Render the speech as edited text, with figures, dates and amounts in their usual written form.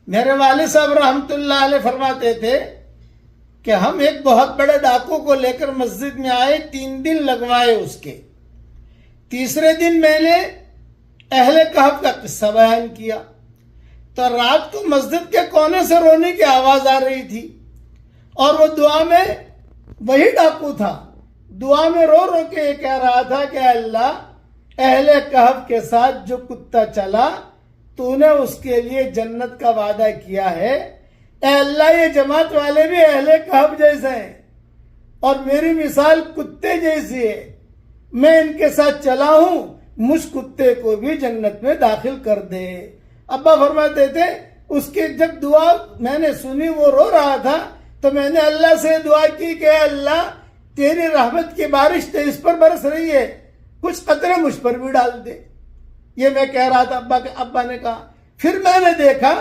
میرے والد صاحب رحمۃ اللہ علیہ فرماتے تھے کہ ہم ایک بہت بڑے ڈاکو کو لے کر مسجد میں آئے، 3 دن لگوائے اس کے۔ تیسرے دن میں نے اہل کہف کا قصہ بیان کیا تو رات کو مسجد کے کونے سے رونے کی آواز آ رہی تھی، اور وہ دعا میں، وہی ڈاکو تھا، دعا میں رو رو کے یہ کہہ رہا تھا کہ اللہ، اہل کہف کے ساتھ جو کتا چلا تو نے اس کے لیے جنت کا وعدہ کیا ہے، اے اللہ یہ جماعت والے بھی اہل کہف جیسے ہیں اور میری مثال کتے جیسی ہے، میں ان کے ساتھ چلا ہوں، مجھ کتے کو بھی جنت میں داخل کر دے۔ ابا فرماتے تھے اس کی جب دعا میں نے سنی، وہ رو رہا تھا، تو میں نے اللہ سے دعا کی کہ اے اللہ تیری رحمت کی بارش تو اس پر برس رہی ہے، کچھ قطرے مجھ پر بھی ڈال دے۔ یہ میں کہہ رہا تھا، ابا نے کہا، پھر میں نے دیکھا